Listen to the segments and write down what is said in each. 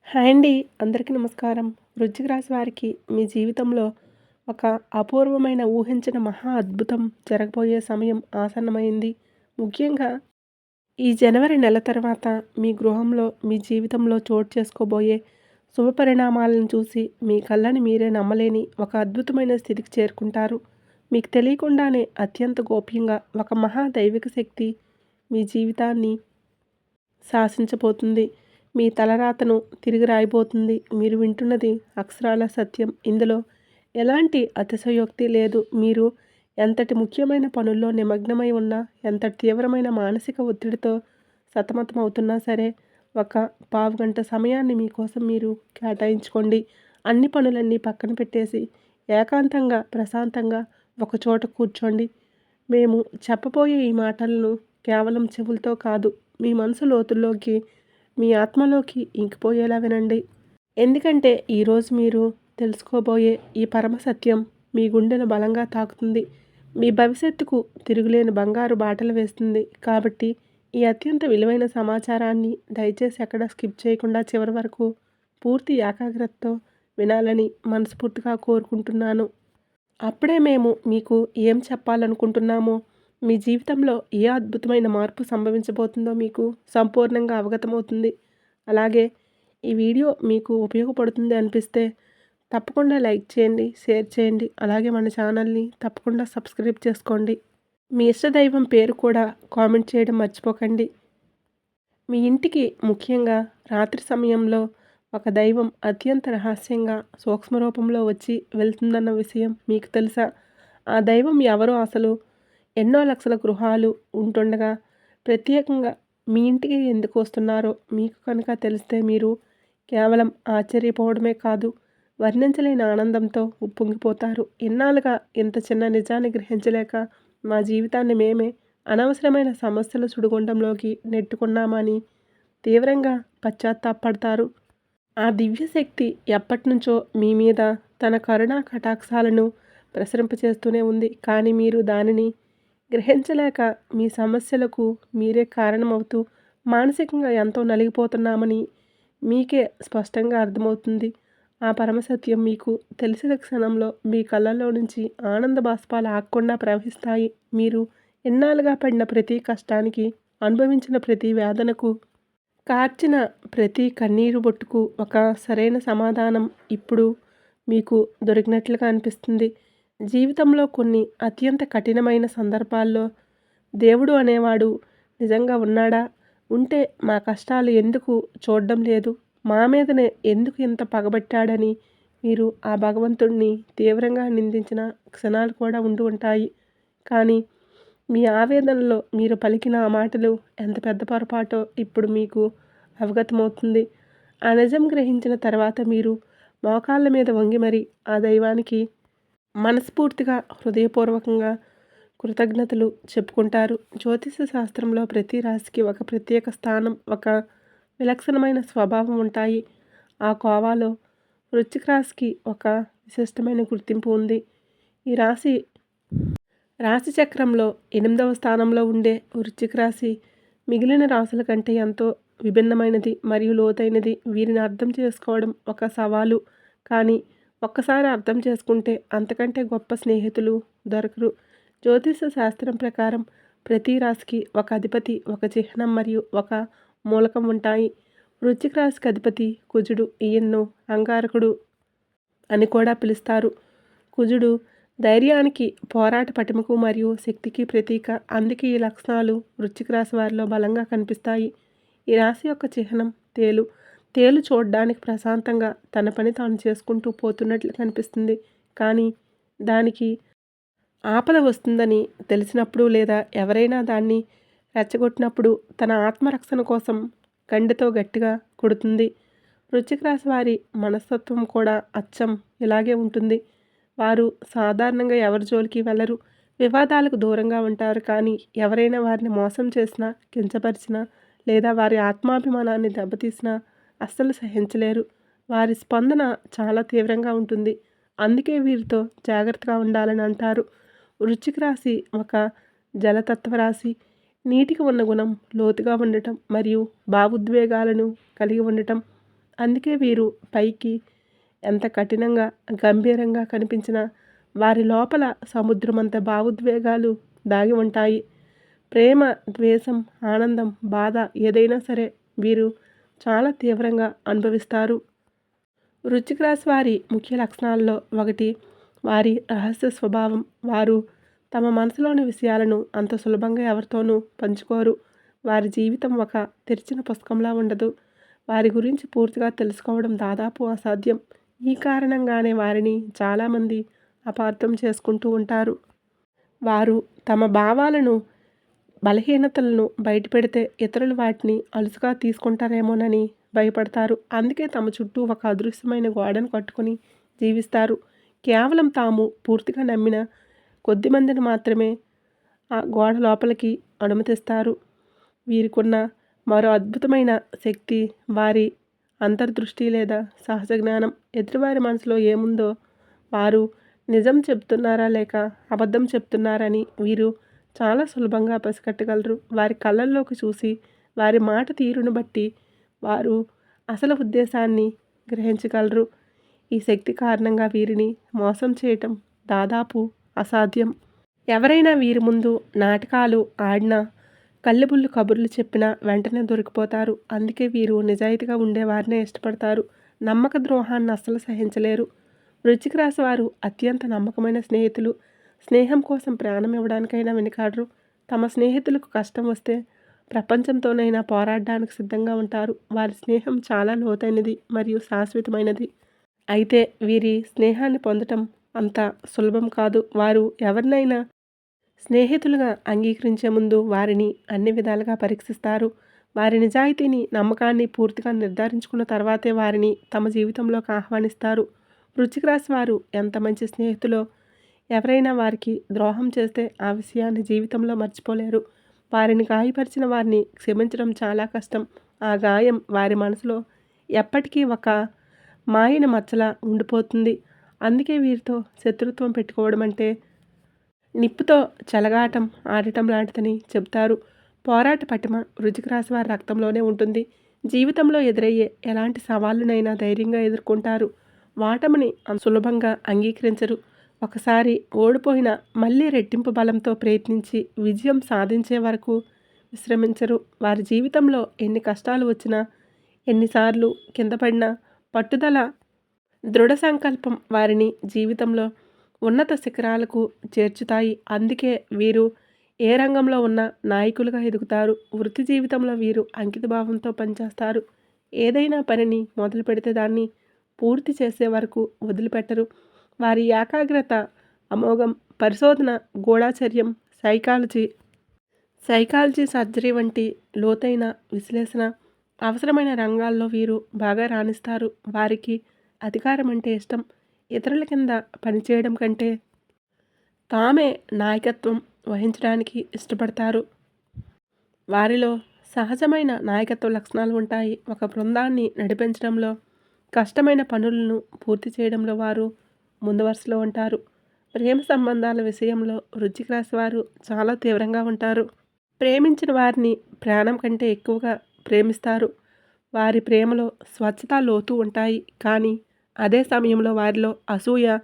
Hi అండి. అందరికీ నమస్కారం. వృశ్చిక రాశి వారికి మీ జీవితంలో ఒక అపూర్వమైన ఊహించని మహా అద్భుతం జరగబోయే సమయం ఆసన్నమైంది. ముఖ్యంగా ఈ జనవరి నెల తర్వాత మీ గృహంలో, మీ జీవితంలో చోటు చేసుకోబోయే శుభ పరిణామాలను చూసి మీ కళ్ళని మీరే నమ్మలేని ఒక అద్భుతమైన స్థితికి చేరుకుంటారు. మీకు తెలియకుండానే అత్యంత గోప్యంగా ఒక మహా దైవిక శక్తి మీ జీవితాన్ని శాసించబోతుంది. మీ తలరాతను తిరిగి రాయబోతుంది. మీరు వింటున్నది అక్షరాల సత్యం. ఇందులో ఎలాంటి అతిశయోక్తి లేదు. మీరు ఎంతటి ముఖ్యమైన పనుల్లో నిమగ్నమై ఉన్నా, ఎంతటి తీవ్రమైన మానసిక ఒత్తిడితో సతమతమవుతున్నా సరే, ఒక పావుగంట సమయాన్ని మీకోసం మీరు కేటాయించుకోండి. అన్ని పనులన్నీ పక్కన పెట్టేసి, ఏకాంతంగా, ప్రశాంతంగా ఒకచోట కూర్చోండి. మేము చెప్పబోయే ఈ మాటలను కేవలం చెవులతో కాదు, మీ మనసు లోతుల్లోకి, మీ ఆత్మలోకి ఇంకిపోయేలా వినండి. ఎందుకంటే ఈరోజు మీరు తెలుసుకోబోయే ఈ పరమ సత్యం మీ గుండెను బలంగా తాకుతుంది. మీ భవిష్యత్తుకు తిరుగులేని బంగారు బాటలు వేస్తుంది. కాబట్టి ఈ అత్యంత విలువైన సమాచారాన్ని దయచేసి ఎక్కడ స్కిప్ చేయకుండా చివరి వరకు పూర్తి ఏకాగ్రతతో వినాలని మనస్ఫూర్తిగా కోరుకుంటున్నాను. అప్పుడే మేము మీకు ఏం చెప్పాలనుకుంటున్నామో, మీ జీవితంలో ఏ అద్భుతమైన మార్పు సంభవించబోతుందో మీకు సంపూర్ణంగా అవగతమవుతుంది. అలాగే ఈ వీడియో మీకు ఉపయోగపడుతుంది అనిపిస్తే తప్పకుండా లైక్ చేయండి, షేర్ చేయండి. అలాగే మన ఛానల్ని తప్పకుండా సబ్స్క్రైబ్ చేసుకోండి. మీ ఇష్టదైవం పేరు కూడా కామెంట్ చేయడం మర్చిపోకండి. మీ ఇంటికి ముఖ్యంగా రాత్రి సమయంలో ఒక దైవం అత్యంత రహస్యంగా సూక్ష్మ రూపంలో వచ్చి వెళ్తుందన్న విషయం మీకు తెలుసా? ఆ దైవం ఎవరో అసలు? ఎన్నో లక్షల గృహాలు ఉంటుండగా ప్రత్యేకంగా మీ ఇంటికి ఎందుకు వస్తున్నారో మీకు కనుక తెలిస్తే మీరు కేవలం ఆశ్చర్యపోవడమే కాదు, వర్ణించలేని ఆనందంతో ఉప్పొంగిపోతారు. ఇన్నాళ్ళుగా ఇంత చిన్న నిజాన్ని గ్రహించలేక మా జీవితాన్ని మేమే అనవసరమైన సమస్యల సుడిగుండంలోకి నెట్టుకున్నామని తీవ్రంగా పశ్చాత్తాపడతారు. ఆ దివ్యశక్తి ఎప్పటినుంచో మీ మీద తన కరుణా కటాక్షాలను ప్రసరింపచేస్తూనే ఉంది. కానీ మీరు దానిని గ్రహించలేక మీ సమస్యలకు మీరే కారణమవుతూ మానసికంగా ఎంతో నలిగిపోతున్నామని మీకే స్పష్టంగా అర్థమవుతుంది. ఆ పరమసత్యం మీకు తెలిసిన క్షణంలో మీ కళ్ళల్లో నుంచి ఆనంద బాష్పాలు ఆగకుండా ప్రవహిస్తాయి. మీరు ఎన్నాళ్ళుగా పడిన ప్రతి కష్టానికి, అనుభవించిన ప్రతి వేదనకు, కార్చిన ప్రతి కన్నీరు బొట్టుకు ఒక సరైన సమాధానం ఇప్పుడు మీకు దొరికినట్లుగా అనిపిస్తుంది. జీవితంలో కొన్ని అత్యంత కఠినమైన సందర్భాల్లో దేవుడు అనేవాడు నిజంగా ఉన్నాడా? ఉంటే మా కష్టాలు ఎందుకు చూడడం లేదు? మా మీదనే ఎందుకు ఇంత పగబట్టాడని మీరు ఆ భగవంతుడిని తీవ్రంగా నిందించిన క్షణాలు కూడా ఉండి ఉంటాయి. కానీ మీ ఆవేదనలో మీరు పలికిన ఆ మాటలు ఎంత పెద్ద పొరపాటో ఇప్పుడు మీకు అవగతమవుతుంది. ఆ నిజం గ్రహించిన తర్వాత మీరు మోకాళ్ళ మీద వంగి మరి ఆ దైవానికి మనస్ఫూర్తిగా, హృదయపూర్వకంగా కృతజ్ఞతలు చెప్పుకుంటారు. జ్యోతిష శాస్త్రంలో ప్రతి రాశికి ఒక ప్రత్యేక స్థానం, ఒక విలక్షణమైన స్వభావం ఉంటాయి. ఆ కోవాలో వృశ్చిక రాశికి ఒక విశిష్టమైన గుర్తింపు ఉంది. ఈ రాశి చక్రంలో 8వ స్థానంలో ఉండే వృశ్చిక రాశి మిగిలిన రాశుల కంటే ఎంతో విభిన్నమైనది మరియు లోతైనది. వీరిని అర్థం చేసుకోవడం ఒక సవాలు. కానీ ఒక్కసారి అర్థం చేసుకుంటే అంతకంటే గొప్ప స్నేహితులు దొరకరు. జ్యోతిష శాస్త్రం ప్రకారం ప్రతి రాశికి ఒక అధిపతి, ఒక చిహ్నం మరియు ఒక మూలకం ఉంటాయి. వృశ్చిక రాశికి అధిపతి కుజుడు. ఈయన్ను అంగారకుడు అని కూడా పిలుస్తారు. కుజుడు ధైర్యానికి, పోరాట పటిమకు మరియు శక్తికి ప్రతీక. అందుకే ఈ లక్షణాలు వృశ్చిక రాశి వారిలో బలంగా కనిపిస్తాయి. ఈ రాశి యొక్క చిహ్నం తేలు. తేలు చూడడానికి ప్రశాంతంగా తన పని తాను చేసుకుంటూ పోతున్నట్లు కనిపిస్తుంది. కానీ దానికి ఆపద వస్తుందని తెలిసినప్పుడు లేదా ఎవరైనా దాన్ని రెచ్చగొట్టినప్పుడు తన ఆత్మరక్షణ కోసం గండెతో గట్టిగా కొడుతుంది. వృశ్చిక రాశి వారి మనస్తత్వం కూడా అచ్చం ఇలాగే ఉంటుంది. వారు సాధారణంగా ఎవరి జోలికి వెళ్ళరు, వివాదాలకు దూరంగా ఉంటారు. కానీ ఎవరైనా వారిని మోసం చేసినా, కించపరిచినా లేదా వారి ఆత్మాభిమానాన్ని దెబ్బతీసినా అస్సలు సహించలేరు. వారి స్పందన చాలా తీవ్రంగా ఉంటుంది. అందుకే వీరితో జాగ్రత్తగా ఉండాలని అంటారు. వృశ్చిక రాశి ఒక జలతత్వ రాశి. నీటికి ఉన్న గుణం లోతుగా ఉండటం మరియు భావోద్వేగాలను కలిగి ఉండటం. అందుకే వీరు పైకి ఎంత కఠినంగా, గంభీరంగా కనిపించినా వారి లోపల సముద్రమంత భావోద్వేగాలు దాగి ఉంటాయి. ప్రేమ, ద్వేషం, ఆనందం, బాధ ఏదైనా సరే వీరు చాలా తీవ్రంగా అనుభవిస్తారు. వృశ్చిక రాశి వారి ముఖ్య లక్షణాల్లో ఒకటి వారి రహస్య స్వభావం. వారు తమ మనసులోని విషయాలను అంత సులభంగా ఎవరితోనూ పంచుకోరు. వారి జీవితం ఒక తెరిచిన పుస్తకంలా ఉండదు. వారి గురించి పూర్తిగా తెలుసుకోవడం దాదాపు అసాధ్యం. ఈ కారణంగానే వారిని చాలామంది అపార్థం చేసుకుంటూ ఉంటారు. వారు తమ భావాలను, బలహీనతలను బయటపెడితే ఇతరులు వాటిని అలుసుగా తీసుకుంటారేమోనని భయపడతారు. అందుకే తమ చుట్టూ ఒక అదృశ్యమైన గోడను కట్టుకుని జీవిస్తారు. కేవలం తాము పూర్తిగా నమ్మిన కొద్దిమందిని మాత్రమే ఆ గోడ లోపలికి అనుమతిస్తారు. వీరికున్న మరో అద్భుతమైన శక్తి వారి అంతర్దృష్టి లేదా సహజ జ్ఞానం. ఎదుటివారి మనసులో ఏముందో, వారు నిజం చెప్తున్నారా లేక అబద్ధం చెప్తున్నారని వీరు చాలా సులభంగా పసిగట్టగలరు. వారి కళ్ళల్లోకి చూసి వారి మాట తీరును బట్టి వారు అసలు ఉద్దేశాన్ని గ్రహించగలరు. ఈ శక్తి కారణంగా వీరిని మోసం చేయటం దాదాపు అసాధ్యం. ఎవరైనా వీరి ముందు నాటకాలు ఆడినా, కళ్ళబుల్లి కబుర్లు చెప్పినా వెంటనే దొరికిపోతారు. అందుకే వీరు నిజాయితీగా ఉండేవారినే ఇష్టపడతారు. నమ్మక ద్రోహాన్ని అస్సలు సహించలేరు. వృశ్చిక రాశి వారు అత్యంత నమ్మకమైన స్నేహితులు. స్నేహం కోసం ప్రాణం ఇవ్వడానికైనా వెనుకాడరు. తమ స్నేహితులకు కష్టం వస్తే ప్రపంచంతోనైనా పోరాడడానికి సిద్ధంగా ఉంటారు. వారి స్నేహం చాలా లోతైనది మరియు శాశ్వతమైనది. అయితే వీరి స్నేహాన్ని పొందటం అంత సులభం కాదు. వారు ఎవరినైనా స్నేహితులుగా అంగీకరించే ముందు వారిని అన్ని విధాలుగా పరీక్షిస్తారు. వారి నిజాయితీని, నమ్మకాన్ని పూర్తిగా నిర్ధారించుకున్న తర్వాతే వారిని తమ జీవితంలోకి ఆహ్వానిస్తారు. వృశ్చిక రాశి వారు ఎంత మంచి స్నేహితులో ఎవరైనా వారికి ద్రోహం చేస్తే ఆ విషయాన్ని జీవితంలో మర్చిపోలేరు. వారిని గాయపరిచిన వారిని క్షమించడం చాలా కష్టం. ఆ గాయం వారి మనసులో ఎప్పటికీ ఒక మాయన మచ్చలా ఉండిపోతుంది. అందుకే వీరితో శత్రుత్వం పెట్టుకోవడం అంటే నిప్పుతో చెలగాటం ఆడటం లాంటిదని చెబుతారు. పోరాట పటిమ వృశ్చిక రాశి వారి రక్తంలోనే ఉంటుంది. జీవితంలో ఎదురయ్యే ఎలాంటి సవాళ్ళనైనా ధైర్యంగా ఎదుర్కొంటారు. వాటమిని సులభంగా అంగీకరించరు. ఒకసారి ఓడిపోయినా మళ్ళీ రెట్టింపు బలంతో ప్రయత్నించి విజయం సాధించే వరకు విశ్రమించరు. వారి జీవితంలో ఎన్ని కష్టాలు వచ్చినా, ఎన్నిసార్లు కింద పడినా పట్టుదల, దృఢ సంకల్పం వారిని జీవితంలో ఉన్నత శిఖరాలకు చేర్చుతాయి. అందుకే వీరు ఏ రంగంలో ఉన్న నాయకులుగా ఎదుగుతారు. వృత్తి జీవితంలో వీరు అంకితభావంతో పనిచేస్తారు. ఏదైనా పనిని మొదలు పెడితే దాన్ని పూర్తి చేసే వరకు వదిలిపెట్టరు. వారి ఏకాగ్రత అమోఘం. పరిశోధన, గూఢాచర్యం, సైకాలజీ, సర్జరీ వంటి లోతైన విశ్లేషణ అవసరమైన రంగాల్లో వీరు బాగా రాణిస్తారు. వారికి అధికారం అంటే ఇష్టం. ఇతరుల కింద పనిచేయడం కంటే తామే నాయకత్వం వహించడానికి ఇష్టపడతారు. వారిలో సహజమైన నాయకత్వ లక్షణాలు ఉంటాయి. ఒక బృందాన్ని నడిపించడంలో, కష్టమైన పనులను పూర్తి చేయడంలో వారు ముందు వరుసలో ఉంటారు. ప్రేమ సంబంధాల విషయంలో వృశ్చిక రాశి వారు చాలా తీవ్రంగా ఉంటారు. ప్రేమించిన వారిని ప్రాణం కంటే ఎక్కువగా ప్రేమిస్తారు. వారి ప్రేమలో స్వచ్ఛత, లోతు ఉంటాయి. కానీ అదే సమయంలో వారిలో అసూయ,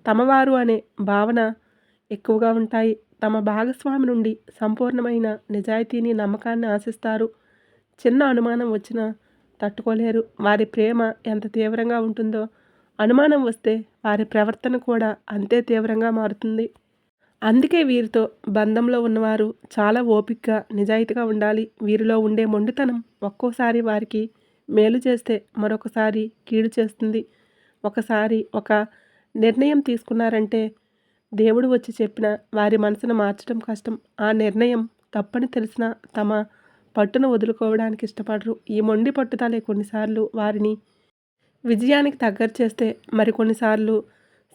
తమవారు అనే భావన ఎక్కువగా ఉంటాయి. తమ భాగస్వామి నుండి సంపూర్ణమైన నిజాయితీని, నమ్మకాన్ని ఆశిస్తారు. చిన్న అనుమానం వచ్చినా తట్టుకోలేరు. వారి ప్రేమ ఎంత తీవ్రంగా ఉంటుందో, అనుమానం వస్తే వారి ప్రవర్తన కూడా అంతే తీవ్రంగా మారుతుంది. అందుకే వీరితో బంధంలో ఉన్నవారు చాలా ఓపికగా, నిజాయితీగా ఉండాలి. వీరిలో ఉండే మొండితనం ఒక్కోసారి వారికి మేలు చేస్తే మరొకసారి కీడు చేస్తుంది. ఒకసారి ఒక నిర్ణయం తీసుకున్నారంటే దేవుడు వచ్చి చెప్పినా వారి మనసును మార్చడం కష్టం. ఆ నిర్ణయం తప్పని తెలిసినా తమ పట్టును వదులుకోవడానికి ఇష్టపడరు. ఈ మొండి పట్టుదలే కొన్నిసార్లు వారిని విజయానికి దగ్గర చేస్తే మరికొన్నిసార్లు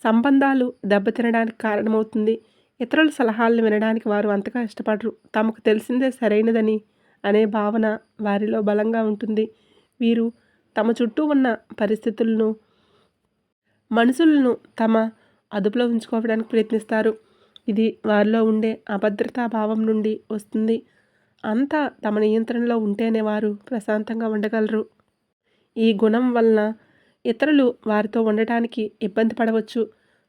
సంబంధాలు దెబ్బతినడానికి కారణమవుతుంది. ఇతరుల సలహాలను వినడానికి వారు అంతగా ఇష్టపడరు. తమకు తెలిసిందే సరైనదని అనే భావన వారిలో బలంగా ఉంటుంది. వీరు తమ చుట్టూ ఉన్న పరిస్థితులను, మనుషులను తమ అదుపులో ఉంచుకోవడానికి ప్రయత్నిస్తారు. ఇది వారిలో ఉండే అభద్రతా భావం నుండి వస్తుంది. అంతా తమ నియంత్రణలో ఉంటేనే వారు ప్రశాంతంగా ఉండగలరు. ఈ గుణం వలన ఇతరులు వారితో ఉండటానికి ఇబ్బంది పడవచ్చు.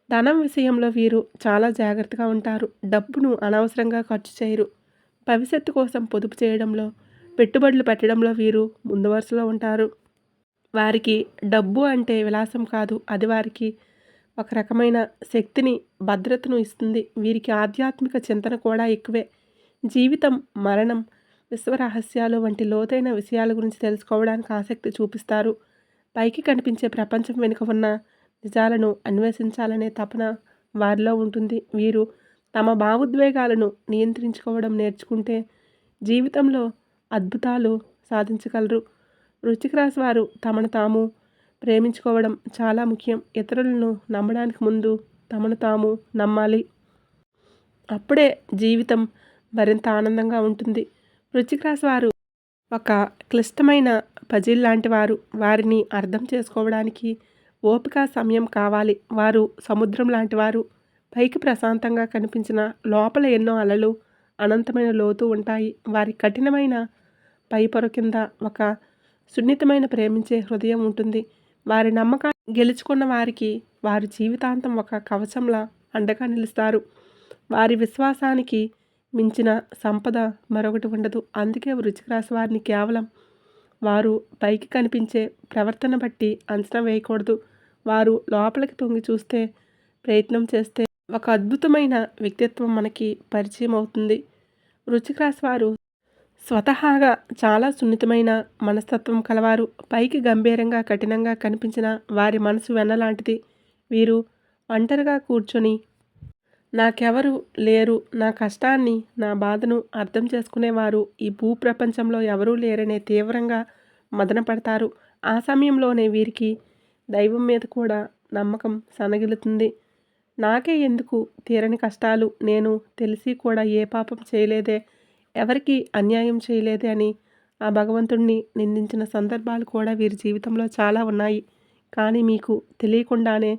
ధనం విషయంలో వీరు చాలా జాగ్రత్తగా ఉంటారు. డబ్బును అనవసరంగా ఖర్చు చేయరు. భవిష్యత్తు కోసం పొదుపు చేయడంలో, పెట్టుబడులు పెట్టడంలో వీరు ముందు వరుసలో ఉంటారు. వారికి డబ్బు అంటే విలాసం కాదు, అది వారికి ఒక రకమైన శక్తిని, భద్రతను ఇస్తుంది. వీరికి ఆధ్యాత్మిక చింతన కూడా ఎక్కువే. జీవితం, మరణం, విశ్వరహస్యాలు వంటి లోతైన విషయాల గురించి తెలుసుకోవడానికి ఆసక్తి చూపిస్తారు. పైకి కనిపించే ప్రపంచం వెనుక ఉన్న నిజాలను అన్వేషించాలనే తపన వారిలో ఉంటుంది. వీరు తమ భావోద్వేగాలను నియంత్రించుకోవడం నేర్చుకుంటే జీవితంలో అద్భుతాలు సాధించగలరు. వృశ్చిక రాశి వారు తమను తాము ప్రేమించుకోవడం చాలా ముఖ్యం. ఇతరులను నమ్మడానికి ముందు తమను తాము నమ్మాలి. అప్పుడే జీవితం మరింత ఆనందంగా ఉంటుంది. వృశ్చిక రాశి వారు ఒక క్లిష్టమైన పజిల్ లాంటి వారు. వారిని అర్థం చేసుకోవడానికి ఓపిక, సమయం కావాలి. వారు సముద్రం లాంటి వారు. పైకి ప్రశాంతంగా కనిపించిన లోపల ఎన్నో అలలు, అనంతమైన లోతు ఉంటాయి. వారి కఠినమైన పై పొర కింద ఒక సున్నితమైన ప్రేమించే హృదయం ఉంటుంది. వారి నమ్మకాన్ని గెలుచుకున్న వారికి వారు జీవితాంతం ఒక కవచంలా అండగా నిలుస్తారు. వారి విశ్వాసానికి మించిన సంపద మరొకటి ఉండదు. అందుకే వృశ్చిక రాశి వారిని కేవలం వారు పైకి కనిపించే ప్రవర్తన బట్టి అంచనా వేయకూడదు. వారు లోపలికి తొంగి చూస్తే, ప్రయత్నం చేస్తే ఒక అద్భుతమైన వ్యక్తిత్వం మనకి పరిచయం అవుతుంది. వృశ్చిక రాశి వారు స్వతహాగా చాలా సున్నితమైన మనస్తత్వం కలవారు. పైకి గంభీరంగా, కఠినంగా కనిపించిన వారి మనసు వెన్నలాంటిది. వీరు ఒంటరిగా కూర్చొని నాకెవరు లేరు, నా కష్టాన్ని, నా బాధను అర్థం చేసుకునేవారు ఈ భూప్రపంచంలో ఎవరూ లేరనే తీవ్రంగా మదన పడతారు. ఆ సమయంలోనే వీరికి దైవం మీద కూడా నమ్మకం సన్నగిల్లుతుంది. నాకే ఎందుకు తీరని కష్టాలు, నేను తెలిసి కూడా ఏ పాపం చేయలేదే, ఎవరికి అన్యాయం చేయలేదే అని ఆ భగవంతుణ్ణి నిందించిన సందర్భాలు కూడా వీరి జీవితంలో చాలా ఉన్నాయి. కానీ మీకు తెలియకుండానే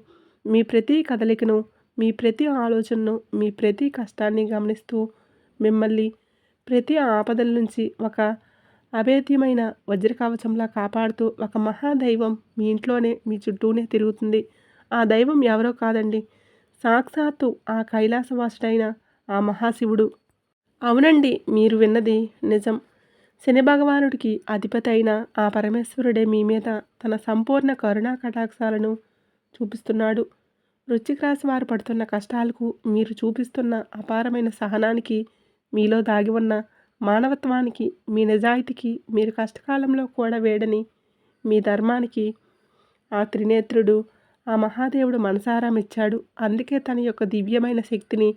మీ ప్రతి కదలికను, మీ ప్రతి ఆలోచనను, మీ ప్రతి కష్టాన్ని గమనిస్తూ మిమ్మల్ని ప్రతి ఆపదల నుంచి ఒక అభేద్యమైన వజ్రకవచంలా కాపాడుతూ ఒక మహాదైవం మీ ఇంట్లోనే, మీ చుట్టూనే తిరుగుతుంది. ఆ దైవం ఎవరో కాదండి, సాక్షాత్తు ఆ కైలాసవాసుడైన ఆ మహాశివుడు. అవునండి, మీరు విన్నది నిజం. శని భగవానుడికి అధిపతి అయిన ఆ పరమేశ్వరుడే మీ మీద తన సంపూర్ణ కరుణా కటాక్షాలను చూపిస్తున్నాడు. వృశ్చిక రాశి వారు పడుతున్న కష్టాలకు, మీరు చూపిస్తున్న అపారమైన సహనానికి, మీలో దాగి ఉన్న మానవత్వానికి, మీ నిజాయితీకి, మీరు కష్టకాలంలో కూడా వేడని మీ ధర్మానికి ఆ త్రినేత్రుడు, ఆ మహాదేవుడు మనసారా మెచ్చాడు. అందుకే తన యొక్క దివ్యమైన శక్తిని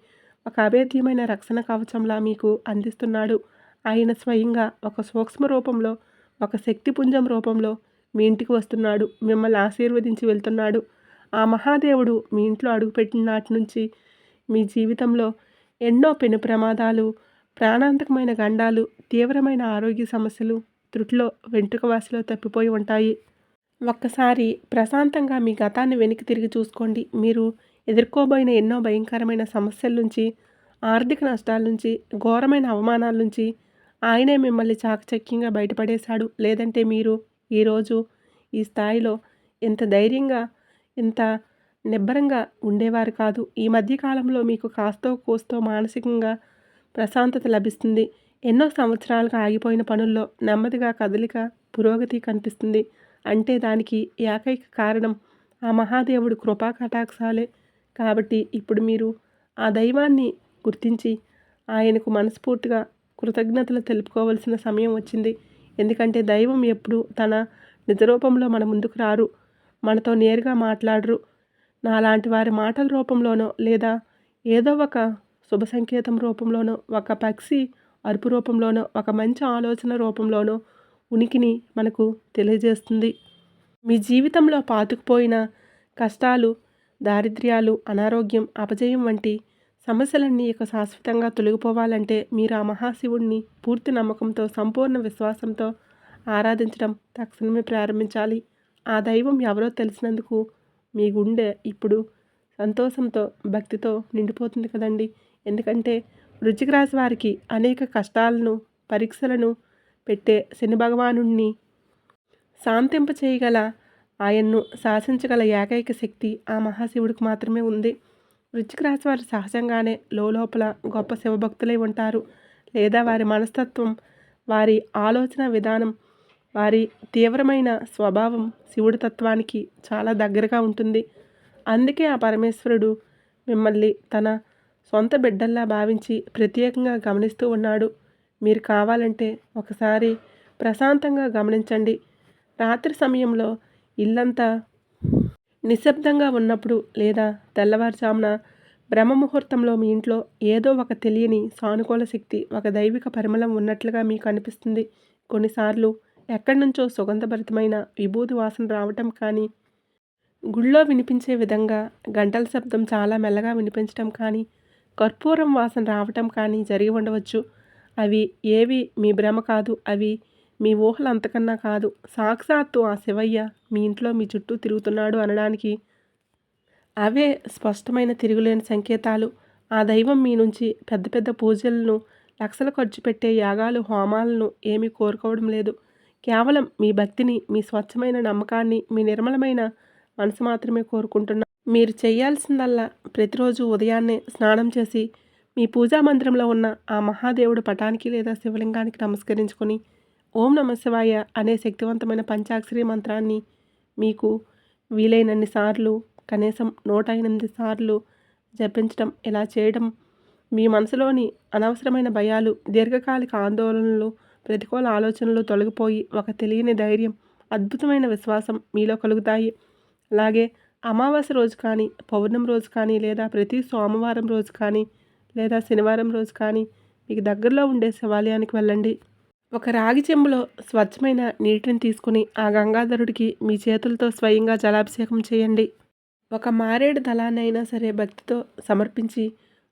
ఒక అభేద్యమైన రక్షణ కవచంలా మీకు అందిస్తున్నాడు. ఆయన స్వయంగా ఒక సూక్ష్మ రూపంలో, ఒక శక్తిపుంజం రూపంలో మీ ఇంటికి వస్తున్నాడు. మిమ్మల్ని ఆశీర్వదించి వెళ్తున్నాడు. ఆ మహాదేవుడు మీ ఇంట్లో అడుగుపెట్టిన నాటి నుంచి మీ జీవితంలో ఎన్నో పెను ప్రమాదాలు, ప్రాణాంతకమైన గండాలు, తీవ్రమైన ఆరోగ్య సమస్యలు త్రుటిలో, వెంట్రుక వాసిలో తప్పిపోయి ఉంటాయి. ఒక్కసారి ప్రశాంతంగా మీ గతాన్ని వెనక్కి తిరిగి చూసుకోండి. మీరు ఎదుర్కోబోయిన ఎన్నో భయంకరమైన సమస్యల నుంచి, ఆర్థిక నష్టాల నుంచి, ఘోరమైన అవమానాల నుంచి ఆయనే మిమ్మల్ని చాకచక్యంగా బయటపడేశాడు. లేదంటే మీరు ఈరోజు ఈ స్థాయిలో ఎంత ధైర్యంగా, ఇంత నిబ్బరంగా ఉండేవారు కాదు. ఈ మధ్యకాలంలో మీకు కాస్తో కూస్తో మానసికంగా ప్రశాంతత లభిస్తుంది. ఎన్నో సంవత్సరాలుగా ఆగిపోయిన పనుల్లో నెమ్మదిగా కదలిక, పురోగతి కనిపిస్తుంది. అంటే దానికి ఏకైక కారణం ఆ మహాదేవుడు కృపా కటాక్షాలే. కాబట్టి ఇప్పుడు మీరు ఆ దైవాన్ని గుర్తించి ఆయనకు మనస్ఫూర్తిగా కృతజ్ఞతలు తెలుపుకోవాల్సిన సమయం వచ్చింది. ఎందుకంటే దైవం ఎప్పుడు తన నిజరూపంలో మన ముందుకు రారు, మనతో నేరుగా మాట్లాడరు. నాలాంటి వారి మాటల రూపంలోనో, లేదా ఏదో ఒక శుభ సంకేతం రూపంలోనో, ఒక పక్షి అరుపు రూపంలోనో, ఒక మంచి ఆలోచన రూపంలోనో ఉనికిని మనకు తెలియజేస్తుంది. మీ జీవితంలో పాతుకుపోయిన కష్టాలు, దారిద్ర్యాలు, అనారోగ్యం, అపజయం వంటి సమస్యలన్నీ ఇక శాశ్వతంగా తొలగిపోవాలంటే మీరు ఆ మహాశివుడిని పూర్తి నమ్మకంతో, సంపూర్ణ విశ్వాసంతో ఆరాధించడం తక్షణమే ప్రారంభించాలి. ఆ దైవం ఎవరో తెలిసినందుకు మీ గుండె ఇప్పుడు సంతోషంతో, భక్తితో నిండిపోతుంది కదండి. ఎందుకంటే వృశ్చిక రాశి వారికి అనేక కష్టాలను, పరీక్షలను పెట్టే శని భగవానుడిని శాంతింప చేయగల, ఆయన్ను శాసించగల ఏకైక శక్తి ఆ మహాశివుడికి మాత్రమే ఉంది. వృశ్చిక రాశి వారు సహజంగానే లోపల గొప్ప శివభక్తులై ఉంటారు. లేదా వారి మనస్తత్వం, వారి ఆలోచన విధానం, వారి తీవ్రమైన స్వభావం శివుడి తత్వానికి చాలా దగ్గరగా ఉంటుంది. అందుకే ఆ పరమేశ్వరుడు మిమ్మల్ని తన సొంత బిడ్డల్లా భావించి ప్రత్యేకంగా గమనిస్తూ ఉన్నాడు. మీరు కావాలంటే ఒకసారి ప్రశాంతంగా గమనించండి. రాత్రి సమయంలో ఇల్లంతా నిశ్శబ్దంగా ఉన్నప్పుడు లేదా తెల్లవారుజామున బ్రహ్మముహూర్తంలో మీ ఇంట్లో ఏదో ఒక తెలియని సానుకూల శక్తి, ఒక దైవిక పరిమళం ఉన్నట్లుగా మీకు అనిపిస్తుంది. కొన్నిసార్లు ఎక్కడి నుంచో సుగంధభరితమైన విభూది వాసన రావటం కానీ, గుళ్ళో వినిపించే విధంగా గంటల శబ్దం చాలా మెల్లగా వినిపించటం కానీ, కర్పూరం వాసన రావటం కానీ జరిగి ఉండవచ్చు. అవి ఏవి మీ భ్రమ కాదు. అవి మీ ఊహలు అంతకన్నా కాదు. సాక్షాత్తు ఆ శివయ్య మీ ఇంట్లో మీ చుట్టూ తిరుగుతున్నాడు అనడానికి అవే స్పష్టమైన తిరుగులేని సంకేతాలు. ఆ దైవం మీ నుంచి పెద్ద పెద్ద పూజలను, లక్షలు ఖర్చు పెట్టే యాగాలు, హోమాలను ఏమీ కోరుకోవడం లేదు. కేవలం మీ భక్తిని, మీ స్వచ్ఛమైన నమ్మకాన్ని, మీ నిర్మలమైన మనసు మాత్రమే కోరుకుంటున్నా. మీరు చేయాల్సిందల్లా ప్రతిరోజు ఉదయాన్నే స్నానం చేసి మీ పూజా మందిరంలో ఉన్న ఆ మహాదేవుడు పటానికి లేదా శివలింగానికి నమస్కరించుకొని ఓం నమ శివాయ అనే శక్తివంతమైన పంచాక్షరి మంత్రాన్ని మీకు వీలైనన్ని సార్లు, కనీసం 108 సార్లు జపించడం, ఇలా చేయడం మీ మనసులోని అనవసరమైన భయాలు, దీర్ఘకాలిక ఆందోళనలు, ప్రతికూల ఆలోచనలు తొలగిపోయి ఒక తెలియని ధైర్యం, అద్భుతమైన విశ్వాసం మీలో కలుగుతాయి. అలాగే అమావాస్య రోజు కానీ, పౌర్ణమి రోజు కానీ, లేదా ప్రతి సోమవారం రోజు కానీ, లేదా శనివారం రోజు కానీ మీకు దగ్గరలో ఉండే శివాలయానికి వెళ్ళండి. ఒక రాగి చెంబులో స్వచ్ఛమైన నీటిని తీసుకుని ఆ గంగాధరుడికి మీ చేతులతో స్వయంగా జలాభిషేకం చేయండి. ఒక మారేడు దళాన్నైనా సరే భక్తితో సమర్పించి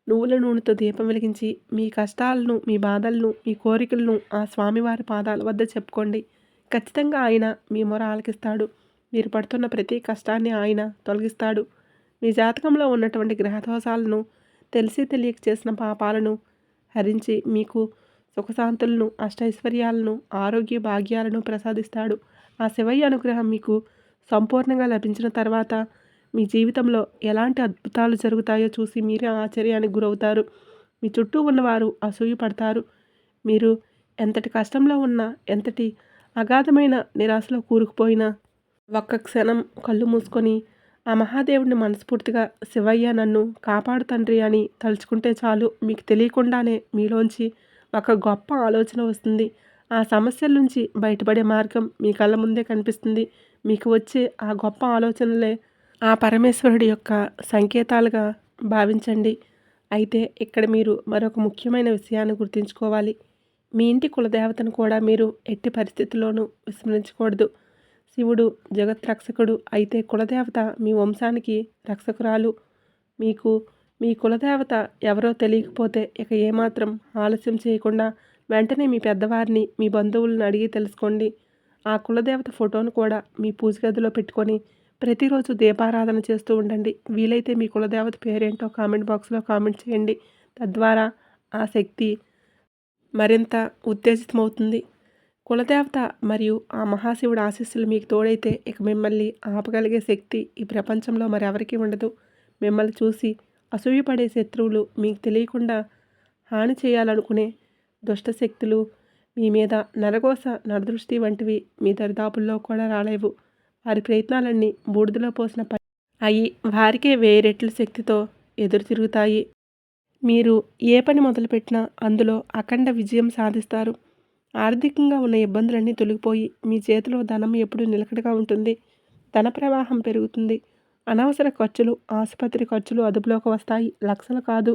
నువ్వుల నూనెతో దీపం వెలిగించి మీ కష్టాలను, మీ బాధలను, మీ కోరికలను ఆ స్వామివారి పాదాల వద్ద చెప్పుకోండి. ఖచ్చితంగా ఆయన మీ మొర ఆలకిస్తాడు. మీరు పడుతున్న ప్రతి కష్టాన్ని ఆయన తొలగిస్తాడు. మీ జాతకంలో ఉన్నటువంటి గ్రహదోషాలను, తెలిసి తెలియక చేసిన పాపాలను హరించి మీకు సుఖశాంతులను, అష్టైశ్వర్యాలను, ఆరోగ్య భాగ్యాలను ప్రసాదిస్తాడు. ఆ శివయ్య అనుగ్రహం మీకు సంపూర్ణంగా లభించిన తర్వాత మీ జీవితంలో ఎలాంటి అద్భుతాలు జరుగుతాయో చూసి మీరే ఆశ్చర్యానికి గురవుతారు. మీ చుట్టూ ఉన్నవారు అసూయ పడతారు. మీరు ఎంతటి కష్టంలో ఉన్నా, ఎంతటి అగాధమైన నిరాశలో కూరుకుపోయినా ఒక్క క్షణం కళ్ళు మూసుకొని ఆ మహాదేవుడిని మనస్ఫూర్తిగా శివయ్య నన్ను కాపాడు తండ్రి అని తలుచుకుంటే చాలు. మీకు తెలియకుండానే మీలోంచి ఒక గొప్ప ఆలోచన వస్తుంది. ఆ సమస్యల నుంచి బయటపడే మార్గం మీ కళ్ళ ముందే కనిపిస్తుంది. మీకు వచ్చే ఆ గొప్ప ఆలోచనలే ఆ పరమేశ్వరుడి యొక్క సంకేతాలుగా భావించండి. అయితే ఇక్కడ మీరు మరొక ముఖ్యమైన విషయాన్ని గుర్తుంచుకోవాలి. మీ ఇంటి కులదేవతను కూడా మీరు ఎట్టి పరిస్థితుల్లోనూ విస్మరించకూడదు. శివుడు జగత్ రక్షకుడు. అయితే కులదేవత మీ వంశానికి రక్షకురాలు. మీకు మీ కులదేవత ఎవరో తెలియకపోతే ఇక ఏమాత్రం ఆలస్యం చేయకుండా వెంటనే మీ పెద్దవారిని, మీ బంధువులను అడిగి తెలుసుకోండి. ఆ కులదేవత ఫోటోను కూడా మీ పూజ గదిలో పెట్టుకొని ప్రతిరోజు దీపారాధన చేస్తూ ఉండండి. వీలైతే మీ కులదేవత పేరేంటో కామెంట్ బాక్స్లో కామెంట్ చేయండి. తద్వారా ఆ శక్తి మరింత ఉత్తేజితమవుతుంది. కులదేవత మరియు ఆ మహాశివుడి ఆశీస్సులు మీకు తోడైతే ఇక మిమ్మల్ని ఆపగలిగే శక్తి ఈ ప్రపంచంలో మరెవరికీ ఉండదు. మిమ్మల్ని చూసి అసూయపడే శత్రువులు, మీకు తెలియకుండా హాని చేయాలనుకునే దుష్టశక్తులు మీ మీద నరగోస, నరదృష్టి వంటివి మీ దరిదాపుల్లో కూడా రాలేవు. వారి ప్రయత్నాలన్నీ బూడిదలో పోసిన అయి వారికే 1000 రెట్ల శక్తితో ఎదురు తిరుగుతాయి. మీరు ఏ పని మొదలుపెట్టినా అందులో అఖండ విజయం సాధిస్తారు. ఆర్థికంగా ఉన్న ఇబ్బందులన్నీ తొలగిపోయి మీ చేతిలో ధనం ఎప్పుడూ నిలకడగా ఉంటుంది. ధన ప్రవాహం పెరుగుతుంది. అనవసర ఖర్చులు, ఆసుపత్రి ఖర్చులు అదుపులోకి వస్తాయి. లక్షలు కాదు,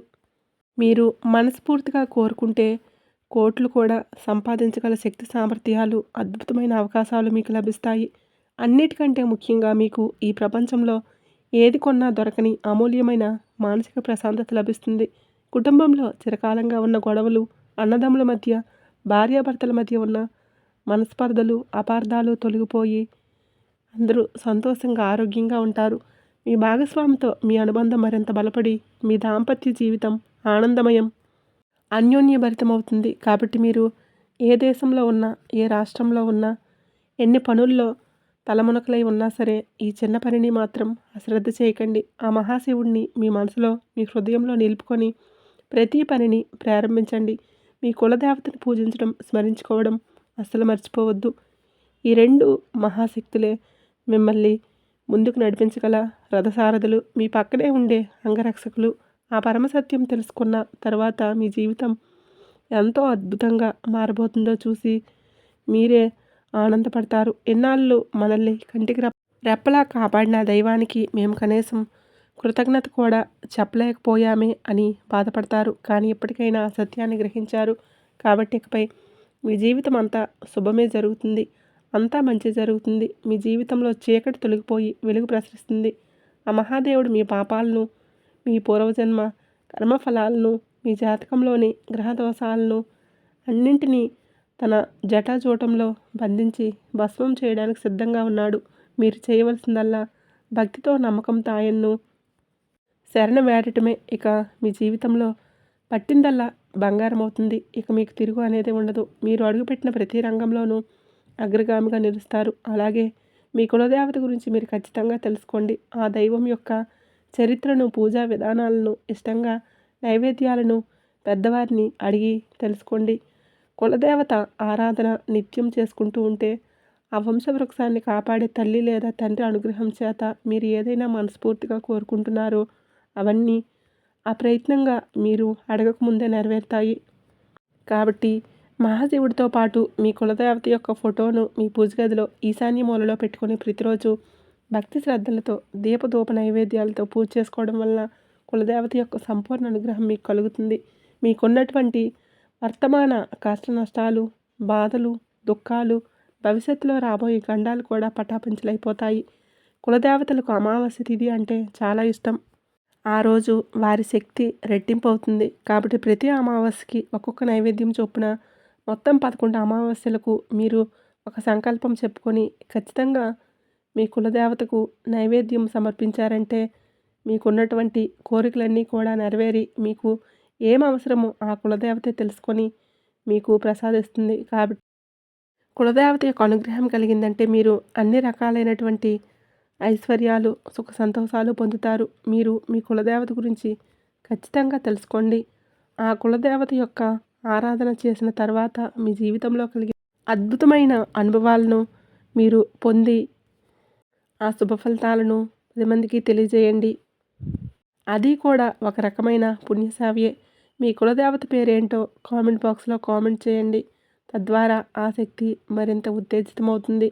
మీరు మనస్ఫూర్తిగా కోరుకుంటే కోట్లు కూడా సంపాదించగల శక్తి సామర్థ్యాలు, అద్భుతమైన అవకాశాలు మీకు లభిస్తాయి. అన్నిటికంటే ముఖ్యంగా మీకు ఈ ప్రపంచంలో ఏది కొన్నా దొరకని అమూల్యమైన మానసిక ప్రశాంతత లభిస్తుంది. కుటుంబంలో చిరకాలంగా ఉన్న గొడవలు, అన్నదమ్ముల మధ్య, భార్యాభర్తల మధ్య ఉన్న మనస్పర్ధలు, అపార్థాలు తొలగిపోయి అందరూ సంతోషంగా, ఆరోగ్యంగా ఉంటారు. మీ భాగస్వామితో మీ అనుబంధం మరింత బలపడి మీ దాంపత్య జీవితం ఆనందమయం, అన్యోన్యభరితమవుతుంది. కాబట్టి మీరు ఏ దేశంలో ఉన్నా, ఏ రాష్ట్రంలో ఉన్నా, ఎన్ని పనుల్లో తలమునకలై ఉన్నా సరే ఈ చిన్న పనిని మాత్రం అశ్రద్ధ చేయకండి. ఆ మహాశివుడిని మీ మనసులో, మీ హృదయంలో నిలుపుకొని ప్రతి పనిని ప్రారంభించండి. మీ కులదేవతను పూజించడం, స్మరించుకోవడం అస్సలు మర్చిపోవద్దు. ఈ 2 మహాశక్తులే మిమ్మల్ని ముందుకు నడిపించగల రథసారథులు, మీ పక్కనే ఉండే అంగరక్షకులు. ఆ పరమసత్యం తెలుసుకున్న తర్వాత మీ జీవితం ఎంతో అద్భుతంగా మారబోతుందో చూసి మీరే ఆనందపడతారు. ఎన్నాళ్ళు మనల్ని కంటికి రెప్పలా కాపాడిన దైవానికి మేము కనీసం కృతజ్ఞత కూడా చెప్పలేకపోయామే అని బాధపడతారు. కానీ ఇప్పటికైనా ఆ సత్యాన్ని గ్రహించారు కాబట్టి ఇకపై మీ జీవితం అంతా శుభమే జరుగుతుంది. అంతా మంచి జరుగుతుంది. మీ జీవితంలో చీకటి తొలగిపోయి వెలుగు ప్రసరిస్తుంది. ఆ మహాదేవుడు మీ పాపాలను, మీ పూర్వజన్మ కర్మఫలాలను, మీ జాతకంలోని గ్రహదోషాలను అన్నింటినీ తన జటాజూటంలో బంధించి భస్మం చేయడానికి సిద్ధంగా ఉన్నాడు. మీరు చేయవలసిందల్లా భక్తితో, నమ్మకంతో ఆయన్ను శరణు వేడటమే. ఇక మీ జీవితంలో పట్టిందల్లా బంగారం అవుతుంది. ఇక మీకు తిరుగు అనేది ఉండదు. మీరు అడుగుపెట్టిన ప్రతి రంగంలోనూ అగ్రగామిగా నిలుస్తారు. అలాగే మీ కులదేవత గురించి మీరు ఖచ్చితంగా తెలుసుకోండి. ఆ దైవం యొక్క చరిత్రను, పూజా విధానాలను, ఇష్టంగా నైవేద్యాలను పెద్దవారిని అడిగి తెలుసుకోండి. కులదేవత ఆరాధన నిత్యం చేసుకుంటూ ఉంటే ఆ వంశవృక్షాన్ని కాపాడే తల్లి లేదా తండ్రి అనుగ్రహం చేత మీరు ఏదైనా మనస్ఫూర్తిగా కోరుకుంటున్నారో అవన్నీ అప్రయత్నంగా మీరు అడగకముందే నెరవేరుతాయి. కాబట్టి మహాశివుడితో పాటు మీ కులదేవత యొక్క ఫోటోను మీ పూజ గదిలో ఈశాన్య మూలలో పెట్టుకొని ప్రతిరోజు భక్తి శ్రద్ధలతో దీపధూప నైవేద్యాలతో పూజ చేసుకోవడం వల్ల కులదేవత యొక్క సంపూర్ణ అనుగ్రహం మీకు కలుగుతుంది. మీకున్నటువంటి వర్తమాన కష్ట నష్టాలు, బాధలు, దుఃఖాలు, భవిష్యత్తులో రాబోయే గండాలు కూడా పటాపంచలైపోతాయి. కులదేవతలకు అమావాస్య తిథి అంటే చాలా ఇష్టం. ఆ రోజు వారి శక్తి రెట్టింపు అవుతుంది. కాబట్టి ప్రతి అమావాస్యకి ఒక్కొక్క నైవేద్యం చొప్పున మొత్తం 11 అమావాస్యలకు మీరు ఒక సంకల్పం చెప్పుకొని ఖచ్చితంగా మీ కులదేవతకు నైవేద్యం సమర్పించారంటే మీకున్నటువంటి కోరికలన్నీ కూడా నెరవేరి మీకు ఏం అవసరమో ఆ కులదేవతే తెలుసుకొని మీకు ప్రసాదిస్తుంది. కాబట్టి కులదేవత యొక్క అనుగ్రహం కలిగిందంటే మీరు అన్ని రకాలైనటువంటి ఐశ్వర్యాలు, సుఖ సంతోషాలు పొందుతారు. మీరు మీ కులదేవత గురించి ఖచ్చితంగా తెలుసుకోండి. ఆ కులదేవత యొక్క ఆరాధన చేసిన తర్వాత మీ జీవితంలో కలిగే అద్భుతమైన అనుభవాలను మీరు పొంది ఆ శుభ ఫలితాలను 10 మందికి తెలియజేయండి. అది కూడా ఒక రకమైన పుణ్యసేవయే. మీ కులదేవత పేరేంటో కామెంట్ బాక్స్లో కామెంట్ చేయండి. తద్వారా ఆ శక్తి మరింత ఉత్తేజితమవుతుంది.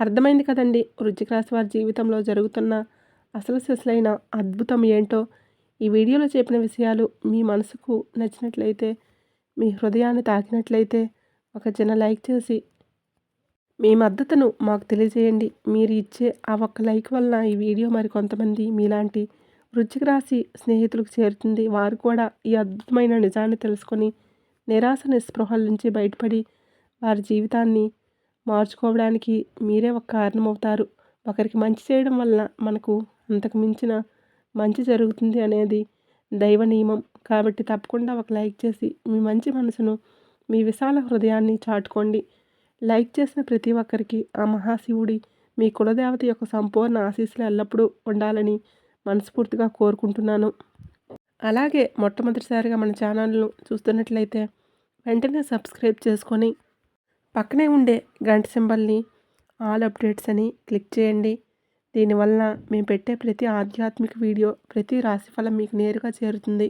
అర్థమైంది కదండి, వృశ్చిక రాశి వారి జీవితంలో జరుగుతున్న అసలు సిసలైన అద్భుతం ఏంటో. ఈ వీడియోలో చెప్పిన విషయాలు మీ మనసుకు నచ్చినట్లయితే, మీ హృదయాన్ని తాకినట్లయితే ఒక చిన్న లైక్ చేసి మీ మద్దతును మాకు తెలియజేయండి. మీరు ఇచ్చే ఆ ఒక్క లైక్ వలన ఈ వీడియో మరి కొంతమంది మీలాంటి వృశ్చిక రాశి స్నేహితులకు చేరుతుంది. వారు కూడా ఈ అద్భుతమైన నిజాన్ని తెలుసుకొని నిరాశ నిస్పృహల నుంచి బయటపడి వారి జీవితాన్ని మార్చుకోవడానికి మీరే ఒక కారణమవుతారు. ఒకరికి మంచి చేయడం వల్ల మనకు అంతకు మించిన మంచి జరుగుతుంది అనేది దైవ నియమం. కాబట్టి తప్పకుండా ఒక లైక్ చేసి మీ మంచి మనసును, మీ విశాల హృదయాన్ని చాటుకోండి. లైక్ చేసిన ప్రతి ఒక్కరికి ఆ మహాశివుడి, మీ కులదేవత యొక్క సంపూర్ణ ఆశీస్సులు ఎల్లప్పుడూ ఉండాలని మనస్ఫూర్తిగా కోరుకుంటున్నాను. అలాగే మొట్టమొదటిసారిగా మన ఛానల్ను చూస్తున్నట్లయితే వెంటనే సబ్స్క్రైబ్ చేసుకొని పక్కనే ఉండే గంట సింబల్ని ఆల్ అప్డేట్స్ అని క్లిక్ చేయండి. దీనివల్ల మేము పెట్టే ప్రతి ఆధ్యాత్మిక వీడియో, ప్రతి రాశిఫలం మీకు నేరుగా చేరుతుంది.